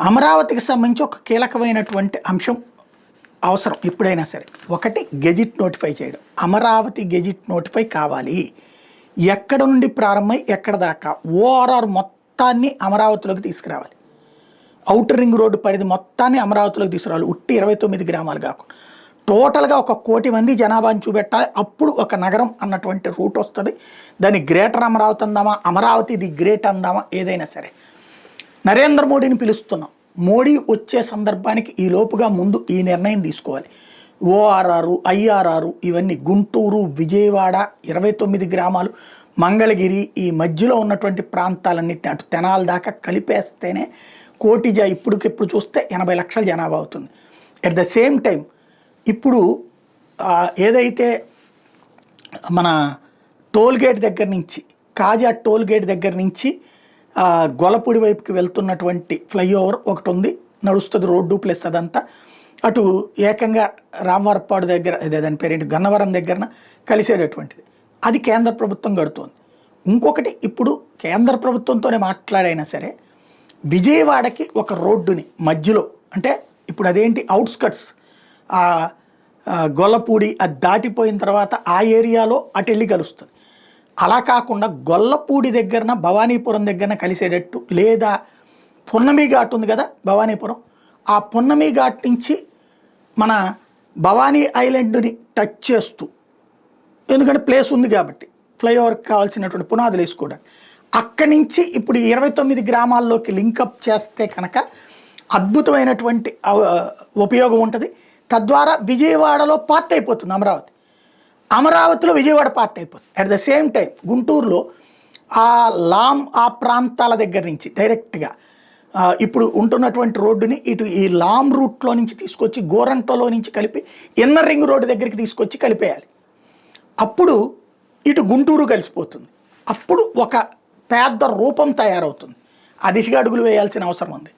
అమరావతికి సంబంధించి ఒక కీలకమైనటువంటి అంశం అవసరం ఎప్పుడైనా సరే. ఒకటి గెజిట్ నోటిఫై చేయడం. అమరావతి గెజిట్ నోటిఫై కావాలి. ఎక్కడ నుండి ప్రారంభమై ఎక్కడ దాకా ఓఆర్ఆర్ మొత్తాన్ని అమరావతిలోకి తీసుకురావాలి. ఔటర్ రింగ్ రోడ్డు పరిధి మొత్తాన్ని అమరావతిలోకి తీసుకురావాలి. ఉట్టి 29 గ్రామాలు కాకుండా టోటల్గా 1 కోటి మంది జనాభాని చూపెట్టాలి. అప్పుడు ఒక నగరం అన్నటువంటి రూట్ వస్తుంది. దాన్ని గ్రేటర్ అమరావతి అందామా, అమరావతి ది గ్రేట్ అందామా, ఏదైనా సరే. నరేంద్ర మోడీని పిలుస్తున్నాం. మోడీ వచ్చే సందర్భానికి ఈ లోపుగా ముందు ఈ నిర్ణయం తీసుకోవాలి. ఓఆర్ఆర్, ఐఆర్ఆర్ ఇవన్నీ గుంటూరు, విజయవాడ 29 గ్రామాలు, మంగళగిరి ఈ మధ్యలో ఉన్నటువంటి ప్రాంతాలన్నింటినీ అటు తెనాల దాకా కలిపేస్తేనే ఇప్పటికిప్పుడు చూస్తే 80 లక్షల జనాభా అవుతుంది. ఎట్ ద సేమ్ టైం ఇప్పుడు ఏదైతే మన టోల్గేట్ దగ్గర నుంచి కాజా టోల్గేట్ దగ్గర నుంచి గొల్లపూడి వైపుకి వెళ్తున్నటువంటి ఫ్లైఓవర్ ఒకటి ఉంది, నడుస్తుంది రోడ్డు ప్లస్ అదంతా. అటు ఏకంగా రామవరపాడు దగ్గర దాని పేరేంటి గన్నవరం దగ్గర కలిసేటటువంటిది. అది కేంద్ర ప్రభుత్వం కడుతోంది. ఇంకొకటి ఇప్పుడు కేంద్ర ప్రభుత్వంతోనే మాట్లాడైనా సరే విజయవాడకి ఒక రోడ్డుని మధ్యలో, అంటే ఇప్పుడు అదేంటి అవుట్స్కట్స్ గొల్లపూడి అది దాటిపోయిన తర్వాత ఆ ఏరియాలో అటు వెళ్ళి కలుస్తుంది. అలా కాకుండా గొల్లపూడి దగ్గరన భవానీపురం దగ్గరన కలిసేటట్టు, లేదా పున్నమి ఘాట్ ఉంది కదా భవానీపురం, ఆ పున్నమి ఘాట్ నుంచి మన భవానీ ఐలాండ్ని టచ్ చేస్తూ, ఎందుకంటే ప్లేస్ ఉంది కాబట్టి ఫ్లైఓవర్కి కావాల్సినటువంటి పునాదులు వేసుకోవడానికి, అక్కడి నుంచి ఇప్పుడు 29 గ్రామాల్లోకి లింకప్ చేస్తే కనుక అద్భుతమైనటువంటి ఉపయోగం ఉంటుంది. తద్వారా విజయవాడలో పార్ట్ అయిపోతుంది అమరావతిలో విజయవాడ పార్ట్ అయిపోతుంది. అట్ ద సేమ్ టైం గుంటూరులో ఆ ప్రాంతాల దగ్గర నుంచి డైరెక్ట్గా ఇప్పుడు ఉంటున్నటువంటి రోడ్డుని ఇటు ఈ లామ్ రూట్లో నుంచి తీసుకొచ్చి గోరంటలో నుంచి కలిపి ఇన్నర్ రింగ్ రోడ్డు దగ్గరికి తీసుకొచ్చి కలిపేయాలి. అప్పుడు ఇటు గుంటూరు కలిసిపోతుంది. అప్పుడు ఒక పెద్ద రూపం తయారవుతుంది. ఆ దిశగా అడుగులు వేయాల్సిన అవసరం ఉంది.